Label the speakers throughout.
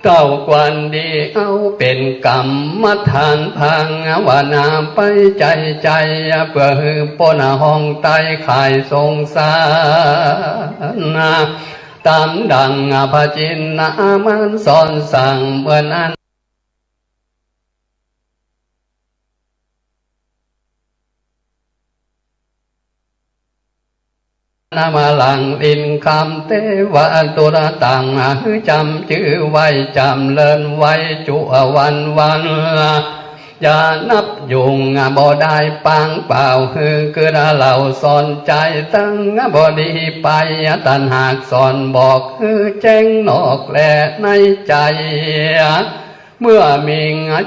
Speaker 1: เก้ากวันดีเอาเป็นกรรมฐานพังวนาไปใจเพื่อหือปนห้องไตขายสงสารตามดังพระจินนามันสอนสั่งเมื่อนั้นนามาลังอินคำเทวะตุระตังจำชื่อไว้จำเลินไว้จุวันอย่านับยุงบ่ได้ปังเปล่าคือเราสอนใจตั้งบ่ดีไปตันหากสอนบอกแจ้งนอกและในใจเมื่อมี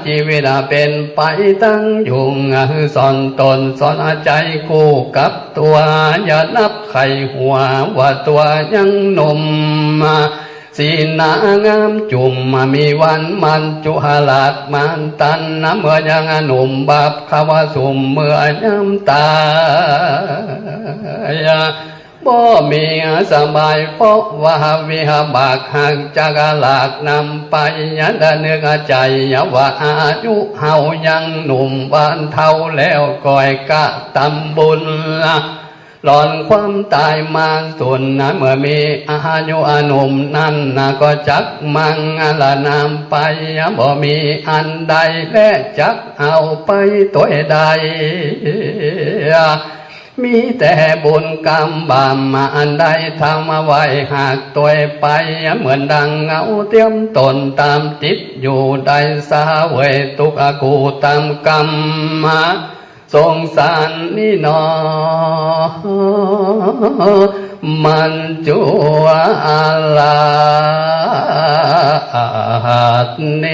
Speaker 1: ชีวิตเป็นไปตั้งยุงสอนตนสอนใจคู่กับตัวอย่านับไข่หัวว่าตัวยังหนุ่มสีนางามจุ่มมีวันมันจุหลาดมันตันเมื่อยังหนุ่มบับขวาสุ่มเมื่อน้ำตาบ่มีสบายเพราะว่าวิหบากห่างจากหลากนำไปยันเนื้อใจว่าอายุเฮายังหนุ่มบ้านเท่าแล้วก่อยกะตำบุญหลอนความตายมาส่วนเมื่อมีอายุหนุ่มนั้นก็จักมังละนำไปบ่มีอันใดและจักเอาไปตัวใดมีแต่บุญกรรมบาปมาอันใดทำไว้หากตัวไปเหมือนดังเงาเตรียมตนตามจิตอยู่ได้สาเวทุกอกูตามกรรมมาสงสารนี่นอมันจัวลาดเน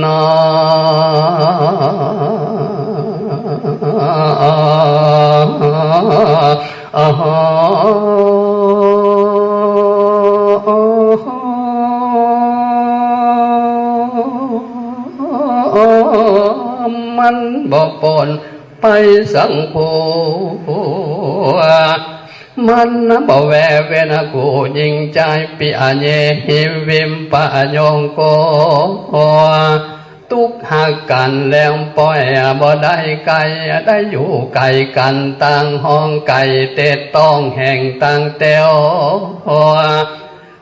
Speaker 1: นมันบ่ปนไปสังโฆมันบ่แวเวนกูยิงใจปิอาเยหิวิมปะยงโกทุกหักกันแล้วปล่อยบ่ได้ไกลได้อยู่ไกลกันต่างห้องไก่เตะต้องแห่งต่างเตียว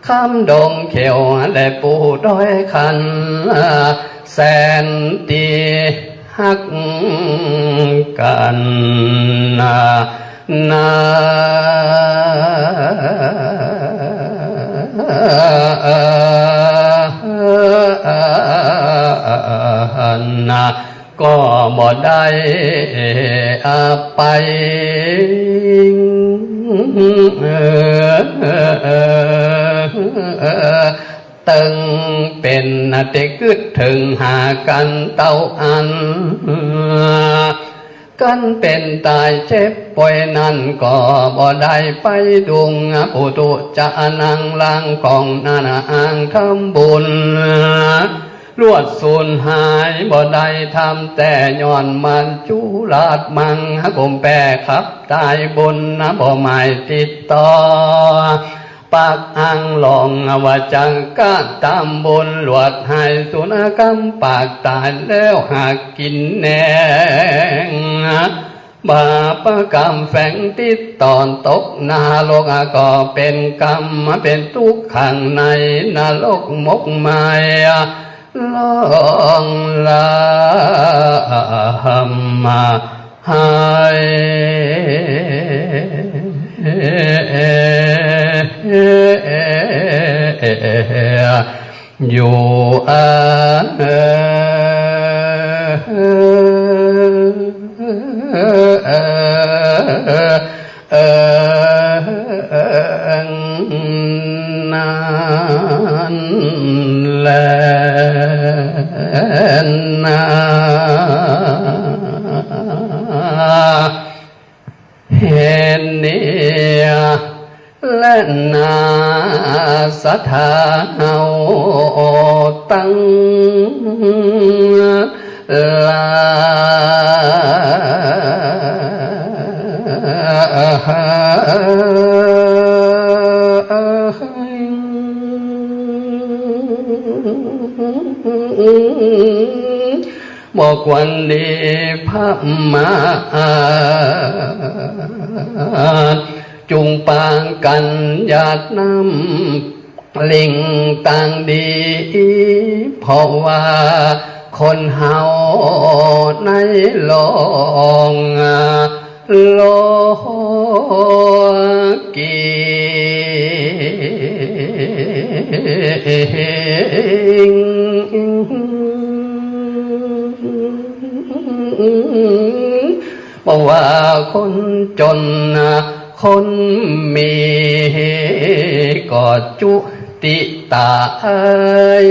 Speaker 1: คำดงเขียวและปูด้อยคันแสนตีหักกันก็บ่ได้ไปตึงเป็นติกึดถึงหากันเต้าอันกันเป็นตายเจ็บป่วยนั่นก็บ่ได้ไปดุงปุตุจะนังลังของนานาอังทำบุญลวดสูญหายบ่ได้ทำแต่ย้อนมันจุลาดมังกมแปรขับตายบุญบ่หมายติดต่อปากอังหลงวจังกะตามบุญหลวดให้สุนกรรมปากตายแล้วหากกินแนงบาปกรรมแฝงติดตอนตกนาโลกก็เป็นกรรมเป็นทุกข์ข้างในนรกมกมายลองลามาให้อยู่นั้นแลนะเห็นเนี่ยและนาสถาเฮาตั้งลา บอกวันนี้พระมาจุงปางกันหยาดน้ำลิงต่างดีเพราะว่าคนเฮาในโลกโลกีบอกว่าคนจนคนมีก็จุติตาย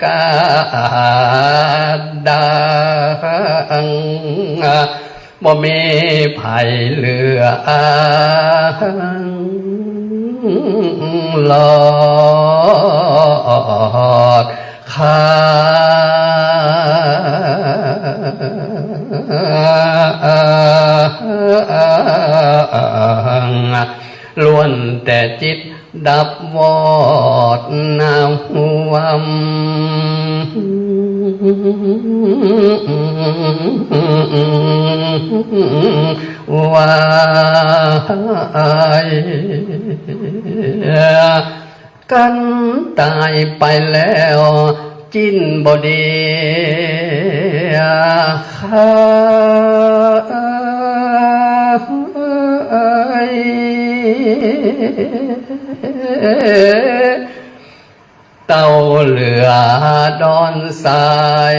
Speaker 1: กาดังบ่มีไผเหลือหลอดขาล้วนแต่จิตดับวอดนาหววายกันตายไปแล้วจินบดีเต่าเหลือดอนทราย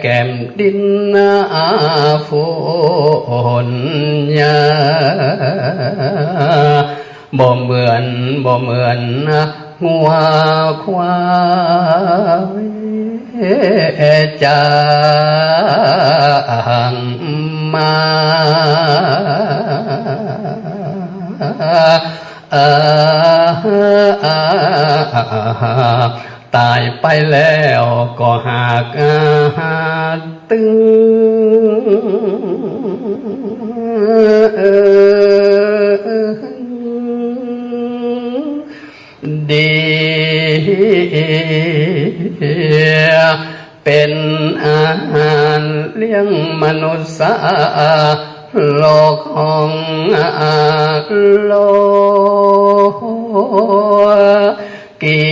Speaker 1: แก้มดินฝนยาบ่เหมือนงัวควายจางมาตายไปแล้วก็หากตึงดีเป็นอาหารเลี้ยงมนุษย์โลกของโลกี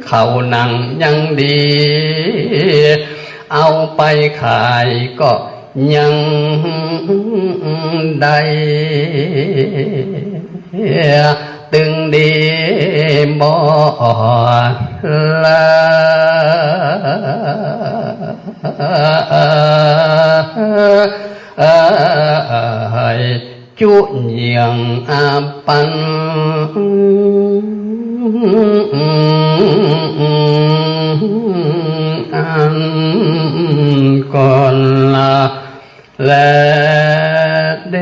Speaker 1: เขานังยังดีเอาไปขายก็ยังได้ตึงดีบ่ละจุเยียงปันก่อนละและเด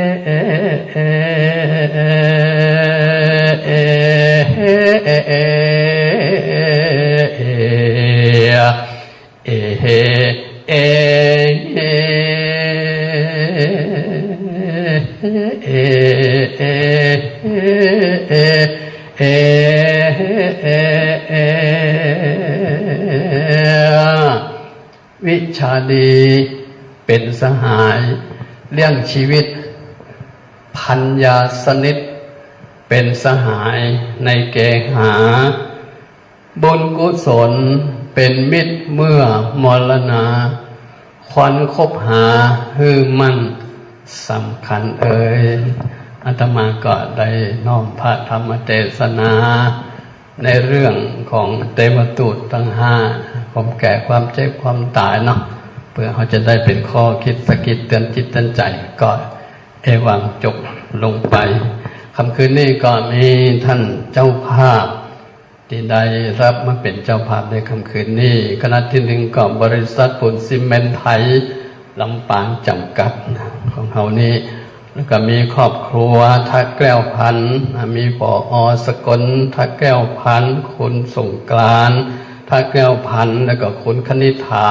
Speaker 1: วิชาดีเป็นสหายเลี้ยงชีวิตพัญญาสนิทเป็นสหายในเกหาบุญกุศลเป็นมิตรเมื่อมรณาควันคบหาฮือมันสำคัญอาตมาก็ได้น้อมพระธรรมเทศนาในเรื่องของเทวทูตทั้งห้าความแก่ความเจ็บความตายเนาะเพื่อเขาจะได้เป็นข้อคิดสกิดเตือนจิตเตือนใจก็เอวังจบลงไปค่ำคืนนี้ก็มีท่านเจ้าภาพที่ได้รับมาเป็นเจ้าภาพในค่ำคืนนี้คณะที่หนึ่งก็บริษัทปูนซีเมนต์ไทยลำปางจำกัดของเขานี้แล้วก็มีครอบครัวทักแก้วพันธุ์มีปอสกลทักแก้วพันธุ์คุณสงกรานต์ พระแก้วพันธุ์แล้วก็คุณคณิษฐา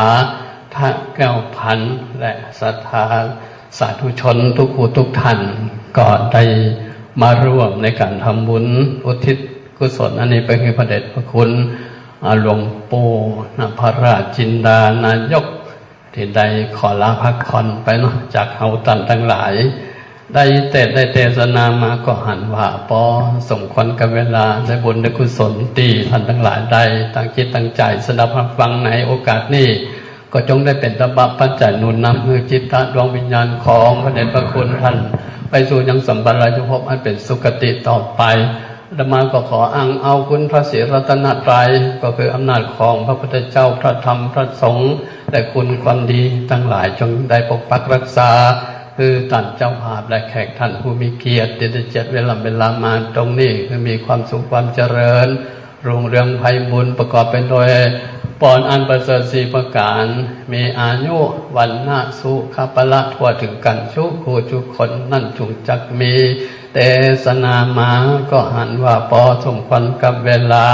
Speaker 1: พระแก้วพันธุ์และศรัทธาสาธุชนทุกผู้ทุกท่านก็ได้มาร่วมในการทำบุญอุทิศกุศลอันนี้ไปให้พระเดชพระคุณหลวงปู่พระราชจินดานายกที่ได้ขอลาพักผ่อนไปเนาะจากเฮาตันทั้งหลายได้เทศนามาก็หันว่าปอสมควรกับเวลาได้บุญได้กุศลตีท่านทั้งหลายได้ตั้งจิตตั้งใจสดับรับฟังในโอกาสนี้ก็จงได้เป็นตบะปัจจัยหนุนนำมือจิตตะดวงวิญญาณของพระเดชพระคุณท่านไปสู่ยังสัมปรายภพอันเป็นสุคติต่อไปอาตมาก็ขออ้างเอาคุณพระศรีรัตนตรัยก็คืออำนาจของพระพุทธเจ้าพระธรรมพระสงฆ์และคุณความดีทั้งหลายจงได้ปกปักรักษาคือท่านเจ้าภาพและแขกท่านผู้มีเกียรติที่ได้จัดเวลามาตรงนี้คือมีความสุขความเจริญรุ่งเรืองไพบูลย์ประกอบไปด้วยปอนอันประเสริฐ4ประการมีอายุวันนะสุขภละทั่วถึงกันชุกคู่ทุกคนนั่นจุงจักมีเทศนามาก็หันว่าปอสมควรกับเวลา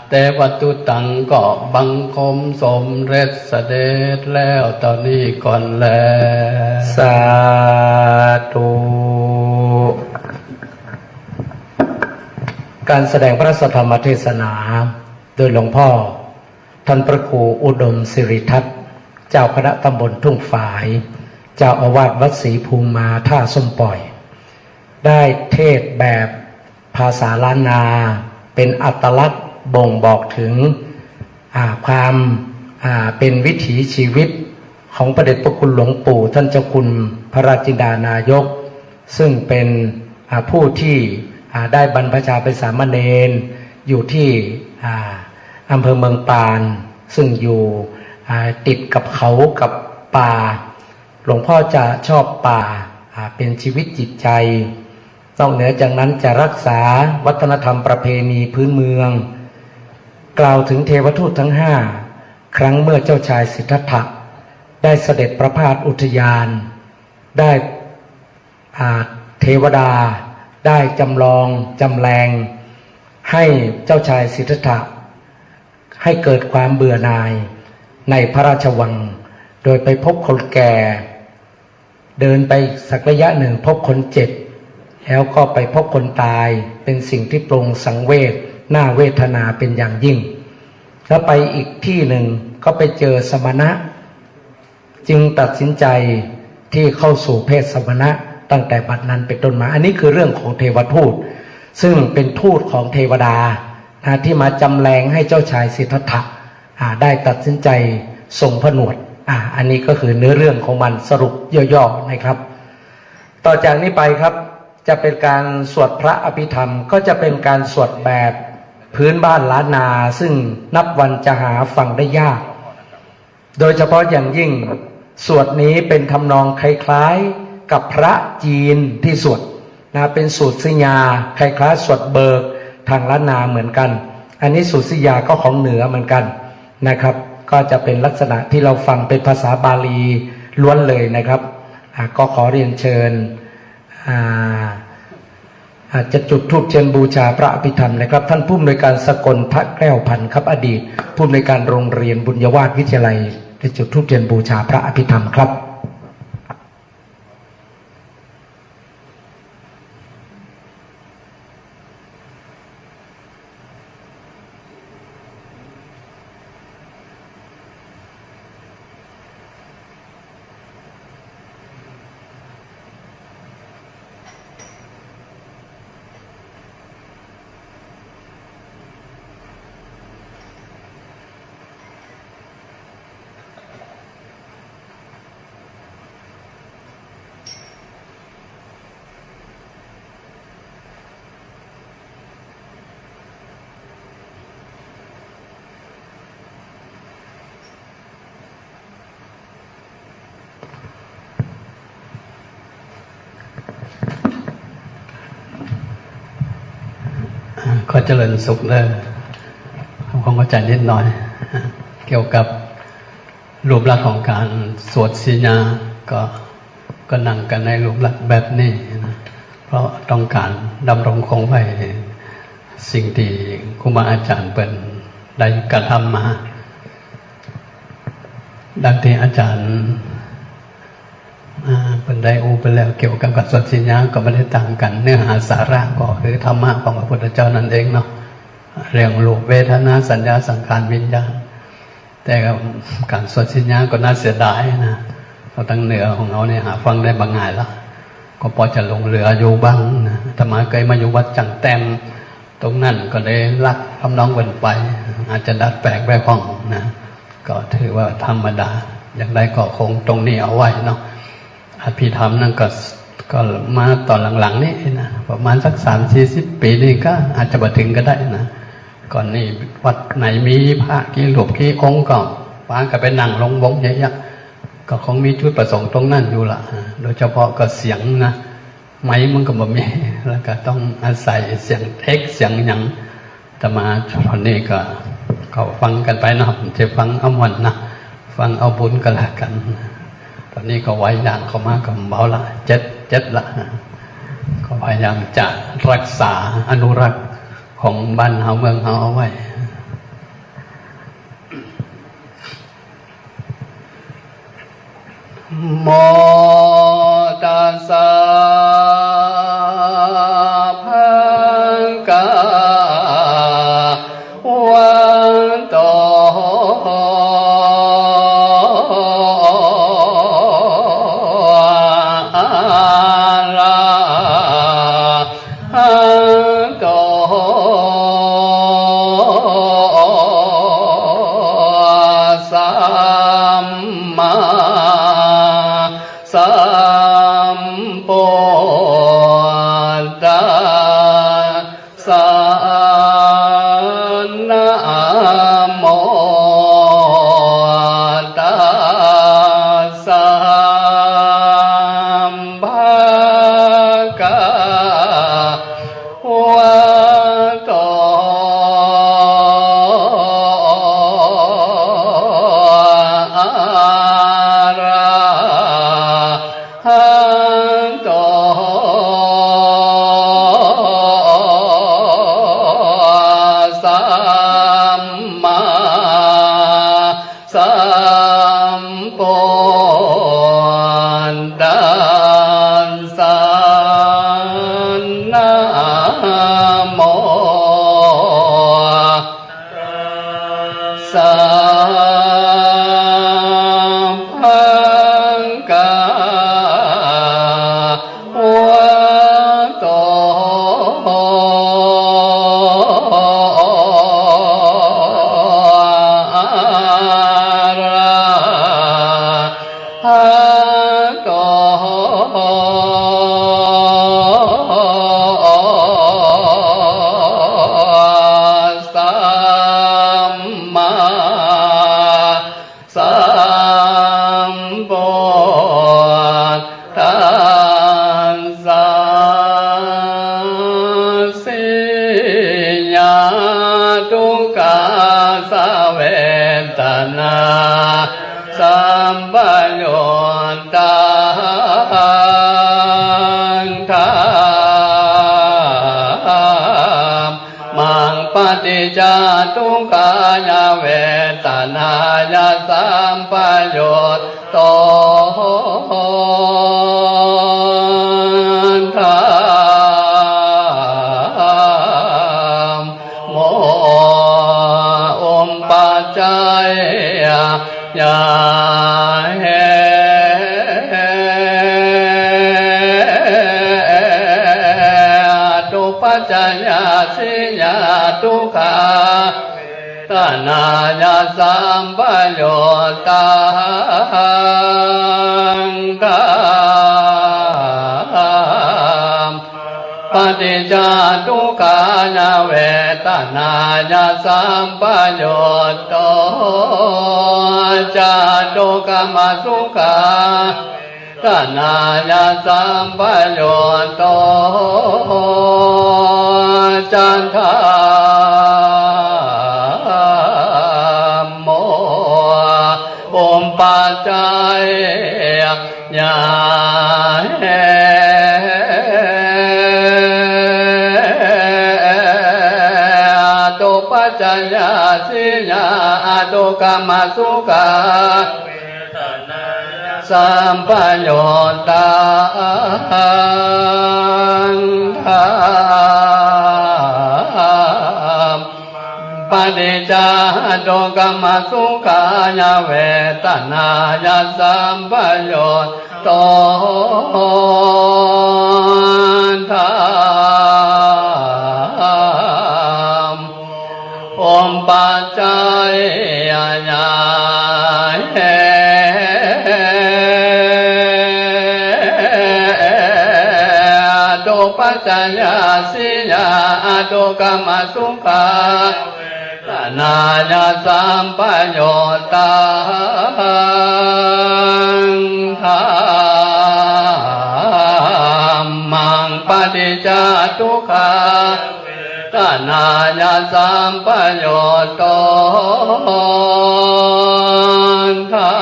Speaker 1: แต่วัตถุตังก็บังคมสมเร็จเสด็จแล้วตอนนี้ก่อนแล้ว
Speaker 2: สาธุการแสดงพระสัทธรรมเทศนาโดยหลวงพ่อท่านพระครูอุดมสิริทัตน์เจ้าคณะตำบลทุ่งฝายเจ้าอาวาสวัดศรีภูมิมาท่าส้มปล่อยได้เทศแบบภาษาล้านนาเป็นอัตลักษณ์บ่งบอกถึงความเป็นวิถีชีวิตของพระเดชพระคุณหลวงปู่ท่านเจ้าคุณพระราชจินดานายกซึ่งเป็นผู้ที่ได้บรรพชาเป็นสามเณรอยู่ที่อำเภอเมืองปานซึ่งอยู่ติดกับเขากับป่าหลวงพ่อจะชอบป่าเป็นชีวิตจิตใจนอกเหนือจากนั้นจะรักษาวัฒนธรรมประเพณีพื้นเมืองกล่าวถึงเทวทูตทั้ง5ครั้งเมื่อเจ้าชายสิทธัตถะได้เสด็จประพาสอุทยานได้เทวดาได้จำลองจำแรงให้เจ้าชายสิทธัตถะให้เกิดความเบื่อหน่ายในพระราชวังโดยไปพบคนแก่เดินไปสักระยะหนึ่งพบคนเจ็บแล้วก็ไปพบคนตายเป็นสิ่งที่ปรุงสังเวชน่าเวทนาเป็นอย่างยิ่งแล้วไปอีกที่หนึ่งก็ไปเจอสมณะจึงตัดสินใจที่เข้าสู่เพศสมณะตั้งแต่บัดนั้นเป็นต้นมาอันนี้คือเรื่องของเทวทูตซึ่งเป็นทูตของเทวดาที่มาจำแรงให้เจ้าชายสิทธัตถะได้ตัดสินใจทรงผนวดอันนี้ก็คือเนื้อเรื่องของมันสรุปย่อๆนะครับต่อจากนี้ไปครับจะเป็นการสวดพระอภิธรรมก็จะเป็นการสวดแบบพื้นบ้านล้านนาซึ่งนับวันจะหาฟังได้ยากโดยเฉพาะอย่างยิ่งสวดนี้เป็นทำนองคล้ายๆกับพระจีนที่สวดเป็นสูตรสิญาคล้ายๆสวดเบิกทางล้านนาเหมือนกันอันนี้สูตรสิญาก็ของเหนือเหมือนกันนะครับก็จะเป็นลักษณะที่เราฟังเป็นภาษาบาลีล้วนเลยนะครับก็ขอเรียนเชิญอาจจะจุดธูปเทียนบูชาพระอภิธรรมนะครับท่านผู้อำนวยการสกลพระแก้วพันธ์ครับอดีตผู้อำนวยการโรงเรียนบุญยวาสวิทยาลัยได้จุดธูปเทียนบูชาพระอภิธรรมครับ
Speaker 1: ก็เจริญสุขเลยทำความเข้าใจนิดหน่อยเกี่ยวกับรูปลักษณ์ของการสวดสิญาก็นั่งกันในรูปลักษณ์แบบนี้นะเพราะต้องการดำรงคงไว้สิ่งที่ครูบาอาจารย์เป็นได้กระทำมา ดังที่อาจารย์เป็นได้อูไปแล้วเกี่ยวกับกัสสิญญาก็ไม่ได้ต่างกันเนื้อหาสาระก็คือธรรมะของพระพุทธเจ้านั่นเองเนาะเรื่องรูปเวทนาสัญญาสังขารวิญญาณแต่การสวดสิญญาก็น่าเสียดายนะเราตั้งเหนือของเราเนี่ยหาฟังได้บางง่ายละก็พอจะลงเรืออยู่บ้างนะธรรมะเคยมาอยู่วัดจังแต้มตรงนั้นก็เลยรักคำน้องกันไปอาจจะดัดแปลงไปพ้องนะก็ถือว่าธรรมดาอย่างไรก็คงตรงนี้เอาไว้เนาะอภิธรรมนั่นก็มาตอนหลังๆนี่นะประมาณสัก30-40 ปีนี่ก็อาจจะมาถึงก็ได้นะก่อนนี้วัดไหนมีพระกี่รูปกี่องค์ก็ป้าก็ไปนั่งลงวงใหญ่ๆก็คงมีจุดประสงค์ตรงนั้นอยู่ละโดยเฉพาะก็เสียงนะไม้มันก็บ่มีแล้วก็ต้องอาศัยเสียงเอ็กเสียงหยังแต่มาตอนนี้ก็ฟังกันไปนะจะฟังเอาหมดนะฟังเอาบุญกันละกันตอนนี้ก็ไว้ยางเข้ามากับเบาละเจ็ดละก็พยายามจะรักษาอนุรักษ์ของบ้านเฮาเมืองเฮาเอาไว้โมตัสสะภะคะวะโตอะระหะโตสัมมาสัมพุทธัสสะนะโมตัสสะภะคะวะโตอะระหะโตสัมมาสัมพุทธัสสะนะโมสัมภะคะวะโตอะระหะโตสัมมาสัมพุทธัสสะสิญาทุกขาสะเวทนาสัมปโยตาธรรมมังปฏิจจทุกขายเวทนายสัมปโยโตธรรมโมปัจจัยยาเหตุปัจจยสิยาทุกขาตนายสัมปโยตังธรรมปฏิจจทุกขายเวทนายสัมปโยโตจาตุกรรมสุขาตนายสัมปโยโตจันทโมปัจจัยยาเหตุปัจจยสิยาตุกรรมสุขาต สัมปโยตังธรรมปฏิจจโตกรรมสุขายเวทนายสัมปโยโตธรรมองค์ปัจจัยญาตุปัจจยสิยาตุกรรมสุขานาญาสัมปโยตังธรรมังปฏิจจทุกขาตนาญาสัมปโยโตธรร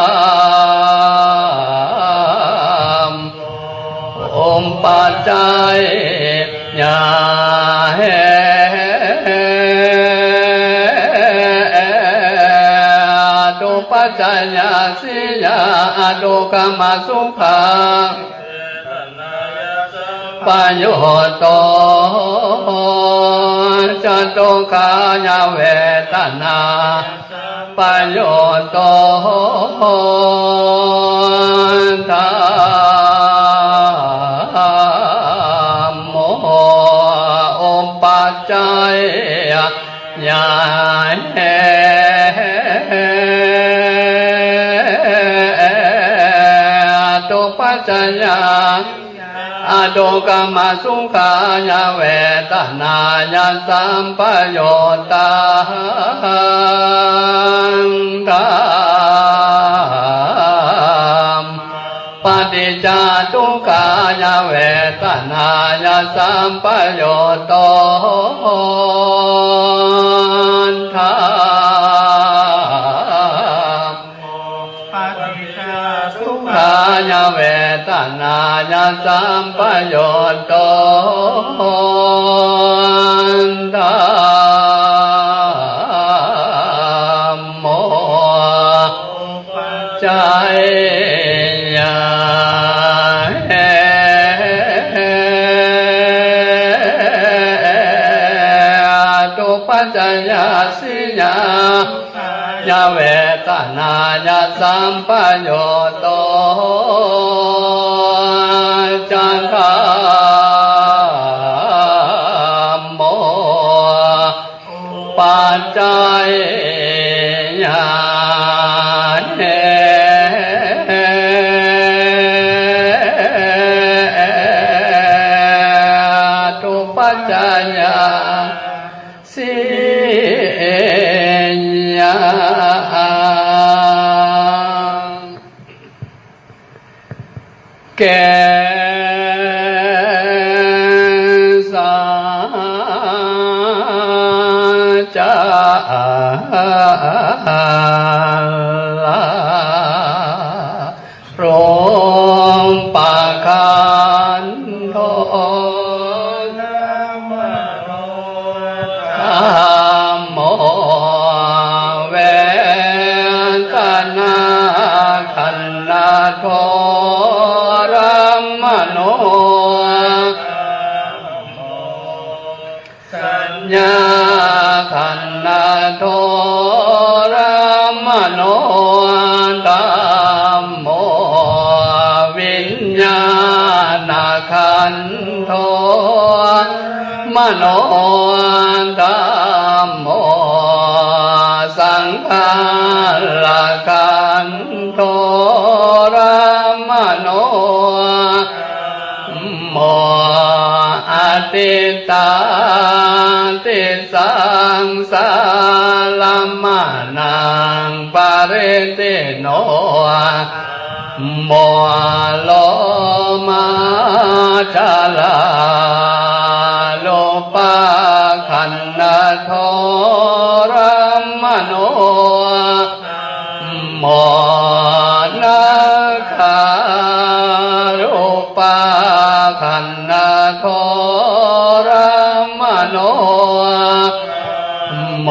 Speaker 1: มองค์ปัจจัยญาตุปัจจัยสิยาตุกรรมสุขาปโยโตจตุขายเวทนาปโยโตธรรมโมองค์ปัจจัยญาตุปัจจัยอตุกรรมสุขายเวทนาญาสัมปโยตังธรรมปฏิจจทุกขายเวทนาญาสัมปโยโตธรรมปฏิจจทุกขายเวทนาญาสัมปโยโตธรรมโมปัจจัยญาตุปัจจัยสิยายเวทนาญาสัมปโยโตจันทามโมปัจจัยญาตุปัจจัยสิยาแก่สัจจะโปรมปะคันโทโมเวทนาขันนาโทรัมมโนสัญญาขันนาโทรัมมโนธัมโมวิญญาณขันโทมโนธัมโมสังขารขันโทรัมมโนโมอติตาติสังสารมานังปาริติโนโมโลมาจาลาโลปะขันนาโทรัมมโนโมนาคารูปะขันนาโทรัมมโนโม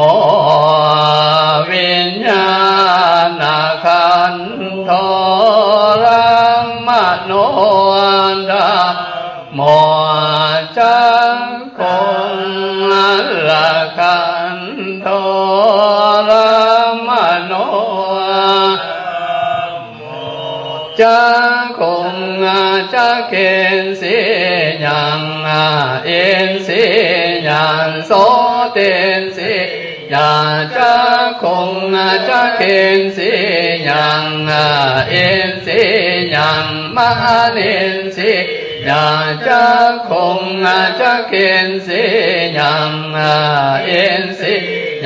Speaker 1: วิญญาณขันโทรั โนดาโมจักคงละกันโตระมโนจักคงจักเกณฑ์สิยังเอ็นสิยังโสเตนสิยังจักคงจักเกณฑ์สิยังเอ็นสิยังมหาเนนสิยังจักคงจักเกณฑ์สิยังเอ็นสิ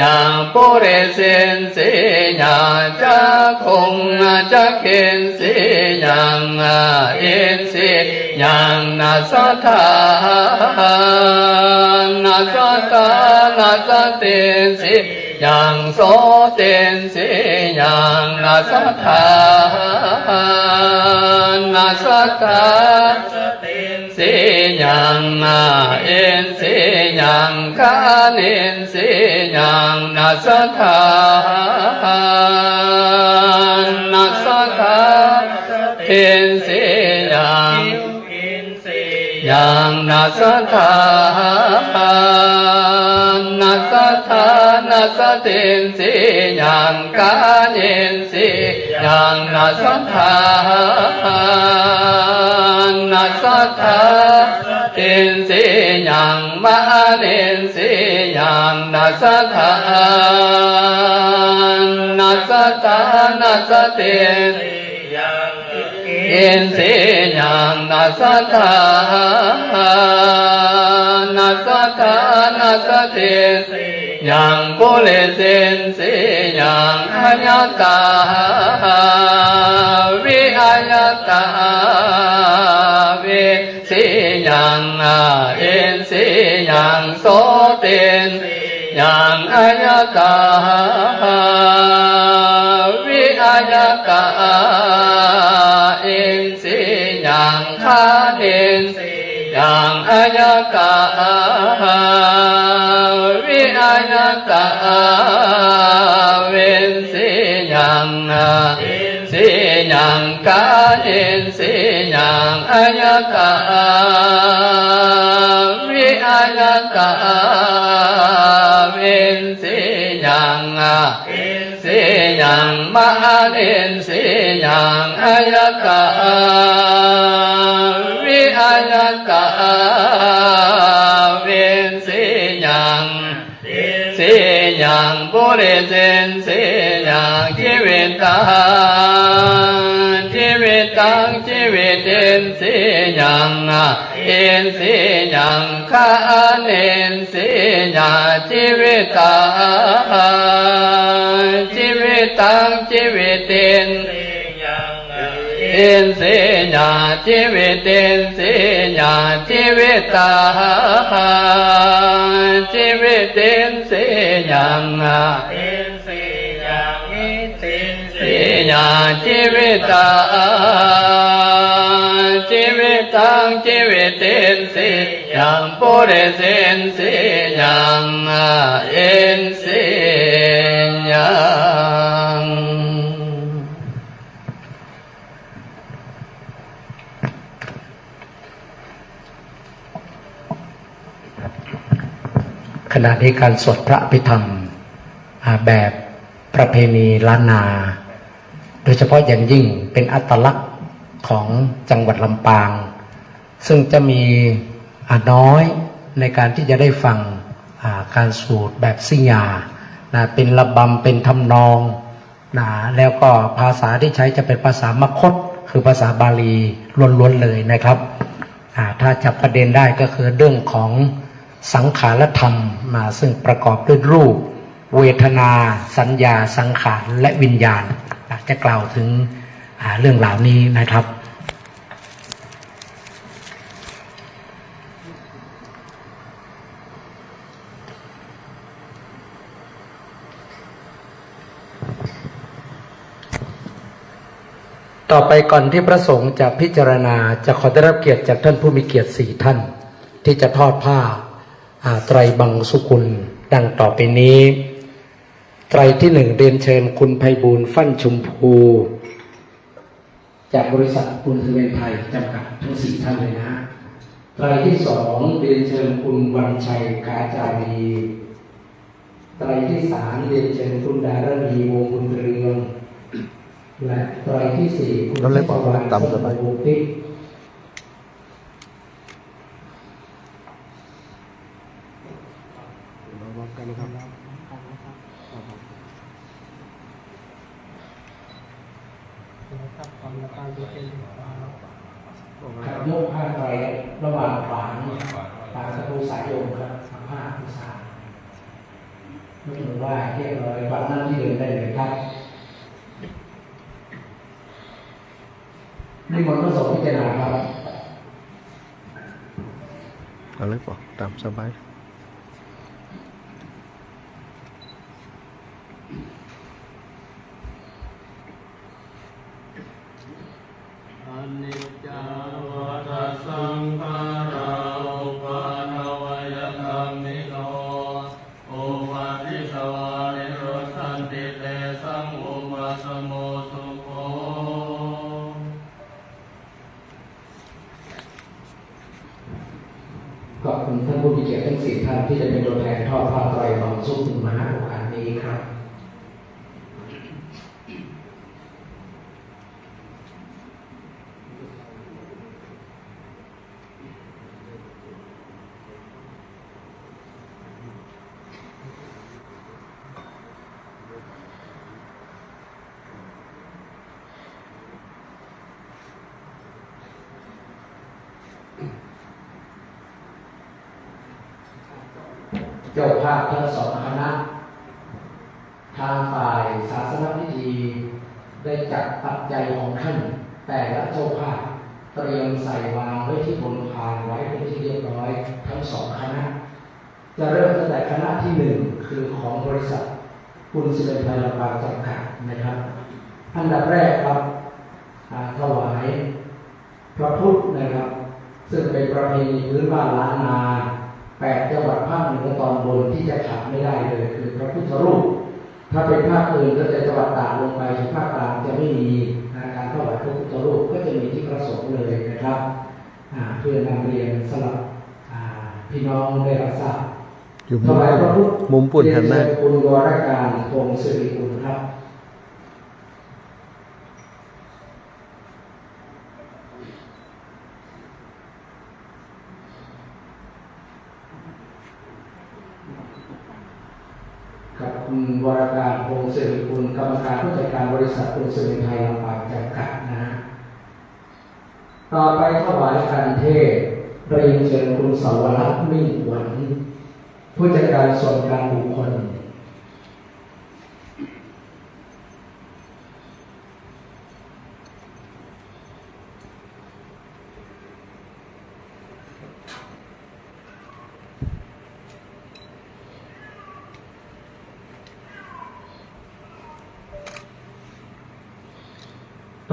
Speaker 1: ยังปุเรเสนสิยังจักคงจักเกณฑ์สิยังเอ็นสิยังนาสัทธานาสัทธานาสัตเตนสิยังโสเตนสิยังนาสัทธานาสัทธาสิยังเอ็นสิยังคาเนนสิยังนาสัทธานาสัทธาเอ็นสิยังนาสัทธานาสัทธานาสัตเตนสิยังกาเนนสิยังนาสัทธานาสัทธาเตนสิยังมหาเนนสิยังนาสัทธานาสัทธานาสัตเตนเอ็นสิยังนาสัทธานาสัทธานาสัตเตนยังปุเรเสนสิยังอัญญตาวิอัญญตาวิสิยังเอ็นสิยังโสเตนยังอัญญตาวิอัญญตาเอ็นสิยังคาเนนยังอัญญตาวิอัญญตาเวนสิยังสิยังกาเนนสิยังอัญญตาวิอัญญตาเวนสิยังสิยังมหาเนนสิยังอัญญตาวิอัญญตาเวนสิยังสิยังปุเรเสนสิยังชีวิตตังชีวิตตังชีวิตเอ็นสิยังเอ็นสิยังคาเนนสิยังชีวิตตังชีวิตตังชีวิตเอ็นเอ็นสิยังชีวิตเอ็นสิยังชีวิตตังชีวิตเอ็นสิยังสิยังชีวิตตังชีวิตตังชีวิตเอ็นสิยังปุเรเสนสิยังเอ็นสิยัง
Speaker 2: ขณะนี้การสวดพระอภิธรรมแบบประเพณีล้านนา โดยเฉพาะอย่างยิ่งเป็นอัตลักษณ์ของจังหวัดลำปาง ซึ่งจะมีน้อยในการที่จะได้ฟังการสวดแบบสิญาเป็นระบำเป็นทำนองแล้วก็ภาษาที่ใช้จะเป็นภาษามคธคือภาษาบาลีล้วนๆเลยนะครับถ้าจับประเด็นได้ก็คือเรื่องของสังขารธรรมซึ่งประกอบด้วยรูปเวทนาสัญญาสังขารและวิญญาณจะกล่าวถึงเรื่องเหล่านี้นะครับ ต่อไปก่อนที่พระสงฆ์จะพิจารณาจะขอได้รับเกียรติจากท่านผู้มีเกียรติ4 ท่านที่จะทอดผ้าไตรบังสุกุลดังต่อไปนี้ไตรที่1เรียนเชิญคุณไพบูลย์ฟั่นชุมพู จากบริษัทปูนซีเมนต์ไทยจำกัดทั้ง4ท่านเลยนะรายที่2เรียนเชิญคุณวันชัยกาจารีรายที่3เรียนเชิญคุณดารณีวงศ์บุญเรืองและรายที่4คุณเทพวรรณสมบูรณ์ทิพย์ครับยกผ้าไตรระหว่างขวางประตูสายโยมครับผ้าผู้ชายไม่ถึงว่าเรียบร้อยฝั่งนั้นที่เดินได้เลยครับนี่มันก็ส่งพิจารณาครับ
Speaker 3: เอาเลยบอกตามสบาย
Speaker 1: อนิจจาวัฏสังขาราอุปาทวยธรรมิโนอุปาทิสวานิโรธันติเตสังอุปสมโมสุโข
Speaker 2: ขอบคุณท่านผู้มีเกียรติทั้ง4ท่านที่จะเป็นตัวแทนทอดผ้าไตรบางสุขมาณโอกาสนี้ครับเจ้าภาพทั้ง2คณะทางฝ่ายศาสนพิธีได้จัดปัจจัยของท่านแต่ละเจ้าภาพเตรียมใส่วางไว้ที่บนพานไว้เป็นที่เรียบร้อยทั้ง2คณะจะเริ่มตั้งแต่คณะที่1คือของบริษัทปูนซีเมนต์ไทยลำปางจำกัดนะครับอันดับแรกครับถวายพระพุทธนะครับซึ่งเป็นประเพณีพื้นบ้านล้านนา8จังหวัดภาคเหนือตอนบนที่จะขาดไม่ได้เลยคือพระพุทธรูปถ้าเป็นภาคอื่นก็จะจังหวัดตากลงไปถึงภาคกลางจะไม่มีการถวายพระพุทธรูปก็จะมีที่ประสงค์เลยนะครับเพื่อนำเรียนสำหรับพี่น้องได้รับทราบถวายพระพุทธ
Speaker 3: มุมปุ่นหันหน้า
Speaker 2: คุณวรการพงศ์สิริกุลครับคุณวรการพงศ์สิริกุลกรรมการผู้จัดการบริษัทปูนซีเมนต์ไทยลำปางจำกัดนะฮะต่อไปถวายการเทศเรียนเชิญคุณสาวรัตน์มิ่งหวนผู้จัดการส่วนกลางบุคคล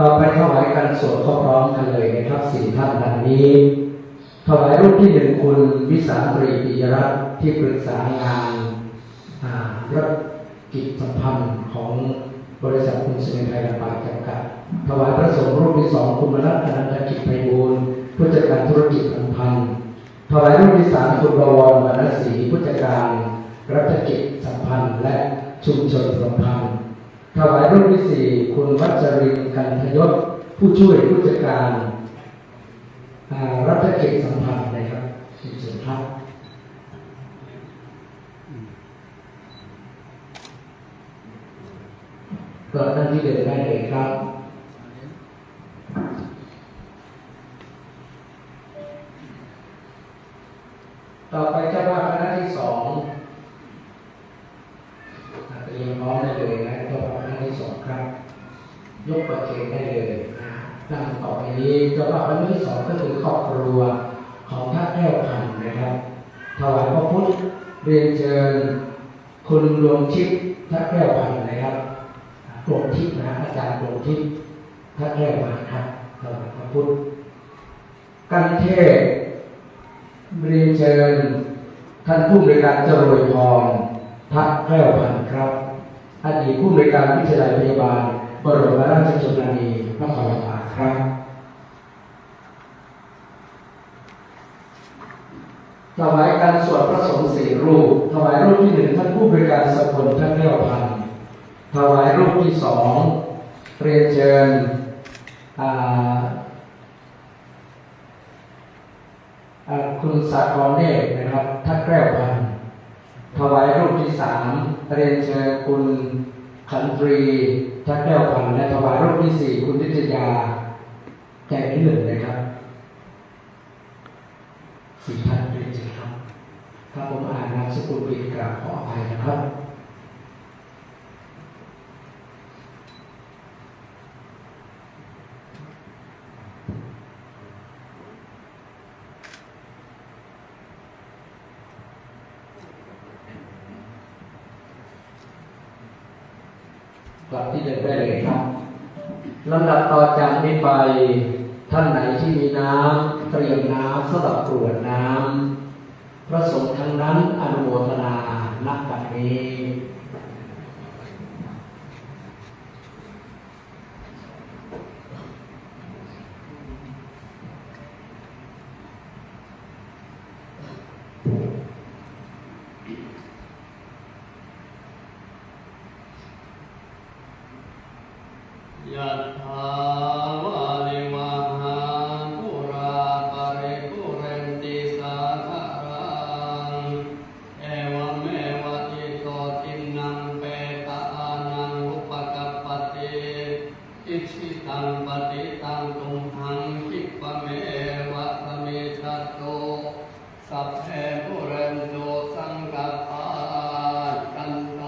Speaker 2: ต่อไปถวายการสวดพร้อมกันเลยนะครับ4ท่านดังนี้ถวายรูปที่1คุณวิสาตรีปิยรัตน์ที่ปรึกษางานรับกิจสัมพันธ์ของบริษัทปูนซีเมนต์ไทยลำปางจำกัดถวายพระสงฆ์รูปที่2คุณมนัสอนันตกิจไพบูลย์ผู้จัดการธุรกิจสัมพันธ์ถวายรูปที่3คุณบวรวรรณศรีผู้จัดการรัฐกิจสัมพันธ์และชุมชนสัมพันธ์ถวายรูปที่4คุณวัชรินทร์กันทยศผู้ช่วยผู้จัดการรัฐกิจสัมพันธ์นะครับชุมชนครับเปิดหน้าที่เดินได้เลยครับต่อไปเจ้าภาพคณะที่2เตรียมพร้อมได้เลยนะเจ้าภาพคณะที่2ครับยกประเคนได้เลยนั่งต่อไปนี้เจ้าภาพคณะที่2ก็คือครอบครัวของท่านแก้วพันธ์นะครับถวายพระพุทธเรียนเชิญคุณดวงชิพท่านแก้วพันธ์นะครับกรมทิพย์นะอาจารย์กรมทิพย์ท่านแก้วพันธ์ครับถวายพระพุทธกันเทศเรียนเชิญท่านผู้บริการเจริญพรทักแก้วพันธ์ครับอดีตผู้บริการวิทยาลัยพยาบาลบรมราชชนนีนครปฐมครับ ถวายการสวดพระสงฆ์สี่รูปถวายรูปที่หนึ่งท่านผู้บริการสกลท่านเลี้ยวพันธ์ถวายรูปที่สองเรียนเชิญคุณสากรเนตรนะครับท่านแก้วพันธ์ถวายรูปที่สามเรียนเชิญคุณขันตรีท่านแก้วพันธ์และถวายรูปที่สี่คุณนิตยาแก่ที่หนึ่งนะครับสี่ท่านเรียนเชิญครับถ้าผมอ่านนามสกุลผิดกราบขออภัยนะครับกลับที่เดิมได้เลยครับลำดับต่อจากนี้ไปท่านไหนที่มีน้ำเตรียมน้ำสำหรับกรวดน้ำพระสงฆ์ทั้งนั้นอนุโมทนานับบัดนี้
Speaker 1: ยะถาวาลิวหาปุราปะริปุเรนติสาคารังเอวเมวะอิโตทินังเปตานังอุปกัปปติอิชิตังปฏิตังตุมหังคิปะเมวะสมิสัตโตสัพเพปุเรนโตสังกัปปะจันโต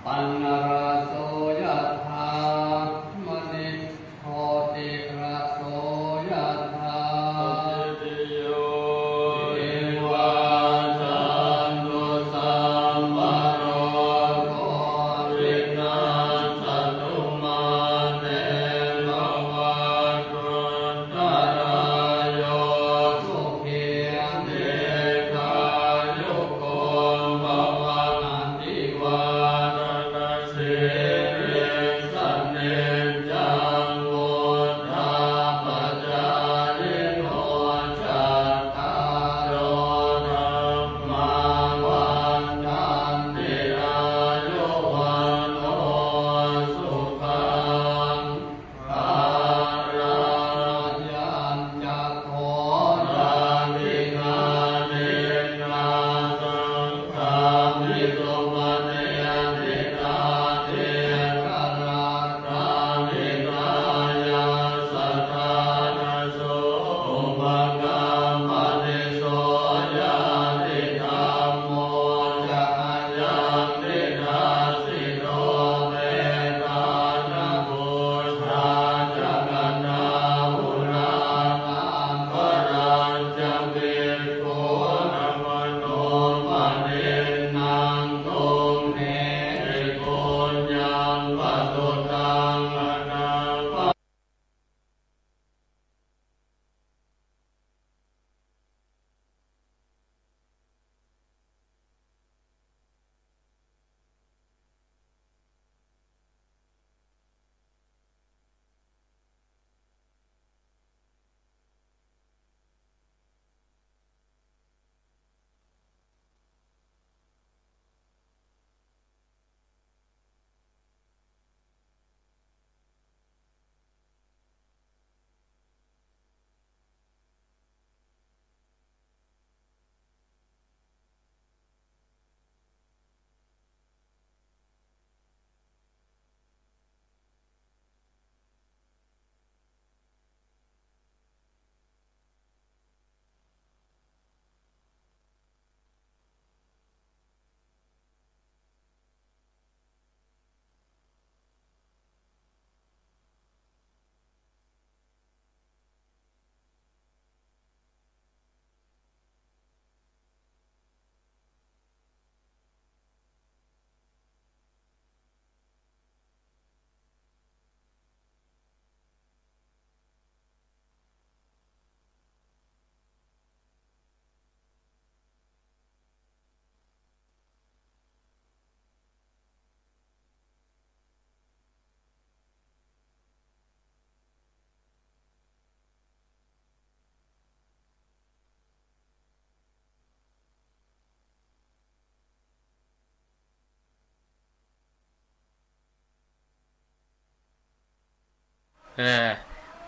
Speaker 1: ปันนราโสยะถามณิโชติระโสยะถาติโยเอวาจันตุสัมปันโนโควินาศตุมาเตภวัตุตรายโยสุขีเทคายุโก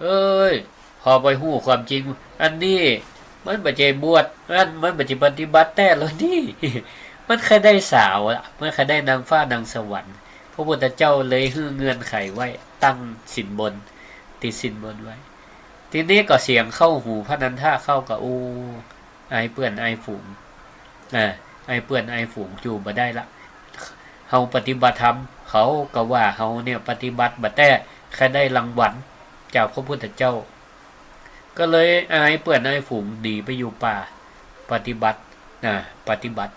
Speaker 4: เอ้ยพอไปหู้ความจริงอันนี้มันบ่ใจบวชมันบ่จิปฏิบัติแต่แล้วนี่ มันเคยได้สาวอ่ะมันเคยได้นางฟ้านางสวรรค์พระพุทธเจ้าเลยฮื้อเงื่อนไขไว้ตั้งสินบนติดสินบนไว้ทีนี้ก็เสียงเข้าหูพระนันทะเข้ากับไอเปื้อนไอฝูงไอเปื้อนไอฝูงอยู่บ่ได้ละเฮาปฏิบัติธรรมเขาก็ว่าเฮาเนี่ยปฏิบัติบ่แต่แค่ได้รางวัลจากพระพุทธเจ้าก็เลยไอเปื้อนไอฝูงหนีไปอยู่ป่าปฏิบัติปฏิบัติ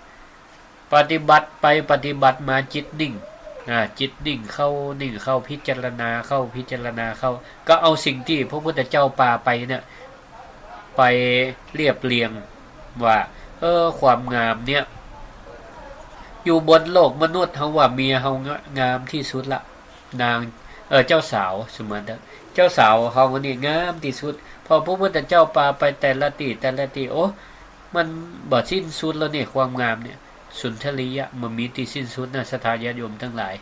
Speaker 4: ไปปฏิบัติมาจิตนิ่งจิตนิ่งเข้านิ่งเข้าพิจารณาเข้าพิจารณาเข้าก็เอาสิ่งที่พระพุทธเจ้าปาไปเนี่ยไปเรียบเรียงว่าความงามเนี่ยอยู่บนโลกมนุษย์เฮาว่าเมียเฮางามที่สุดละนางเจ้าสาวสมมุติเจ้าสาวเฮานี่งามที่สุดพอพระพุทธเจ้าปาไปแต่ละตีโอ้มันบ่สิ้นสุดแล้วนี่ความงามเนี่ยสุนทรียะมันมีที่สิ้นสุดนะศรัทธาญาติโยมทั้งหลาย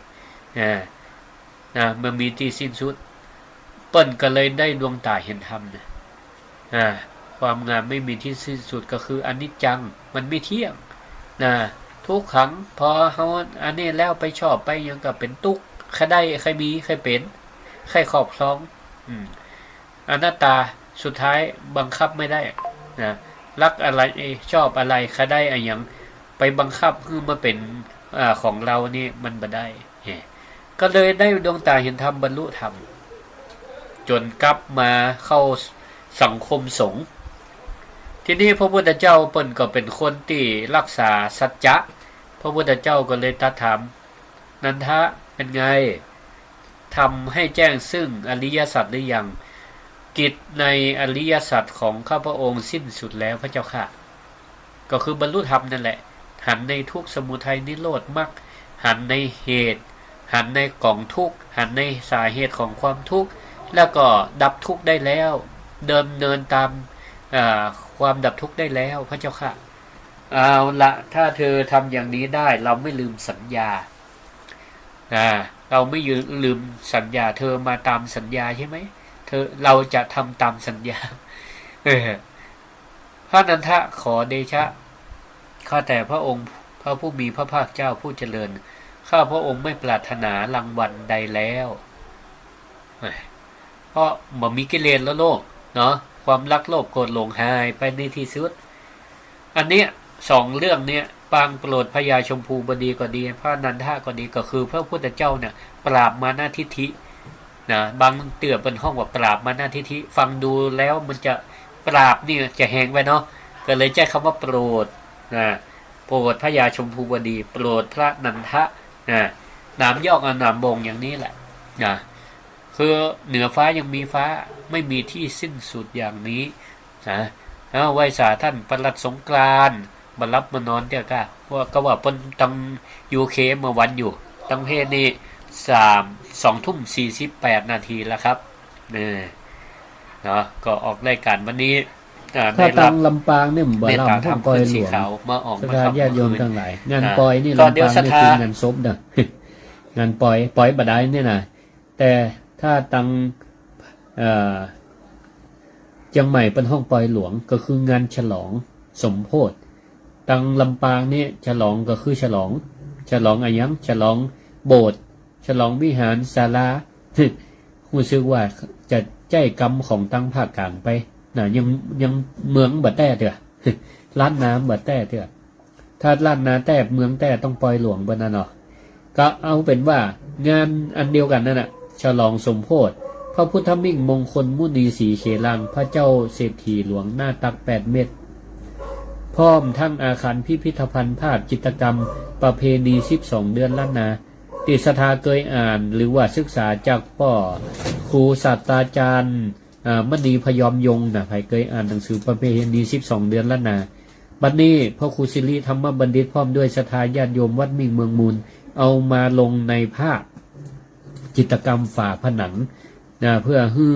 Speaker 4: มันมีที่สิ้นสุดเปิ้นก็เลยได้ดวงตาเห็นธรรมนะความงามไม่มีที่สิ้นสุดก็คืออนิจจังมันไม่เที่ยงทุกขังพอเฮาอันนี้แล้วไปชอบไปยังก็เป็นทุกข์ใครได้ใครมีใครเป็นใครครอบครองอนัตตาสุดท้ายบังคับไม่ได้รักอะไรชอบอะไรใครได้อะไรอย่างไปบังคับคือมาเป็นของเรานี่มันบ่ได้ก็เลยได้ดวงตาเห็นธรรมบรรลุธรรมจนกลับมาเข้าสังคมสงฆ์ทีนี้พระพุทธเจ้าเปิ้นก็เป็นคนที่รักษาสัจจะพระพุทธเจ้าก็เลยตรัสถามนันทะเป็นไงทำให้แจ้งซึ่งอริยสัจหรือยังกิจในอริยสัจของข้าพระองค์สิ้นสุดแล้วพระเจ้าค่ะก็คือบรรลุธรรมนั่นแหละหันในทุกข์สมุทัยนิโรธมรรคหันในเหตุหันในกองทุกข์หันในสาเหตุของความทุกข์แล้วก็ดับทุกข์ได้แล้วเดิมเนินตามความดับทุกข์ได้แล้วพระเจ้าค่ะเอาละถ้าเธอทำอย่างนี้ได้เราไม่ลืมสัญญาเราไม่ลืมสัญญาเธอมาตามสัญญาใช่ไหมเราจะทำตามสัญญาพระนันทะขอเดชะข้าแต่พระองค์พระผู้มีพระภาคเจ้าผู้เจริญข้าพระองค์ไม่ปรารถนารางวัลใดแล้วเพราะบ่มีกิเลสแล้วโลกเนาะความรักโลภโกรธหลงหายไปในที่สุดอันเนี้ยสองเรื่องเนี้ยปางโปรดพญาชมพูบดีก็ดีพระนันทะก็ดีก็คือพระพุทธเจ้าเนี่ยปราบมานะทิฏฐิบางเตือเป็นห้องว่าปราบมานะทิฏฐิฟังดูแล้วมันจะปราบนี่จะแหงไปเนาะก็เลยใช้คำว่าโปรดโปรดพระยาชมพูบดีโปรดพระนันทะนามย่อกับนามบ่งอย่างนี้แหละคือเหนือฟ้ายังมีฟ้าไม่มีที่สิ้นสุดอย่างนี้ไว้สาท่านประหลัดสงกรานต์มารับมานอนเดี๋ยวก็ว่าเปิ้นตังยูเคมาวันอยู่ตั้งเพศนี่2:48 นาทีแล้วครับก็ออกรายการวันนี้
Speaker 5: ถ้าตังลำปางเนี่ยบ่ลำทั้งปอยหลวง
Speaker 4: มาออกมา
Speaker 5: ญาติโยมทั้งหลายงานปอยนี่ลำปางนี่คืองานศพนะงานปอยบ่ได้นี่นะแต่ถ้าตังเชียงใหม่เป็นห้องปอยหลวงก็คืองานฉลองสมโภชตังลำปางนี่ฉลองก็คือฉลองอะไรยังฉลองโบสถ์ฉลองวิหารศาลารู้สึกว่าจะใจกรรมของตั้งภาคกลางไปยังเมืองบัดแต้เถอะล้านน้ำบัดแต้เถอะถ้าล้านนาแต้เมืองแต้ต้องปล่อยหลวงบนนั้นเนาะก็เอาเป็นว่างานอันเดียวกันนั่นน่ะฉลองสมโภชพระพุทธมิ่งมงคลมุนีสีเขลังพระเจ้าเศรษฐีหลวงหน้าตัก8 เมตรพร้อมทั้งอาคารพิพิธภัณฑ์ภาพจิตรกรรมประเพณี12 เดือนล้านนาติสถาเคยอ่านหรือว่าศึกษาจากพ่อครูศาสตราจารย์มณีพยอมยงนะใครเคยอ่านหนังสือประเพณี12 เดือนล้านนาบัดนี้พ่อครูศิริธรรมบัณฑิตพร้อมด้วยศรัทธาญาติโยมวัดมิ่งเมืองมูลเอามาลงในภาพจิตรกรรมฝาผนังเพื่อให้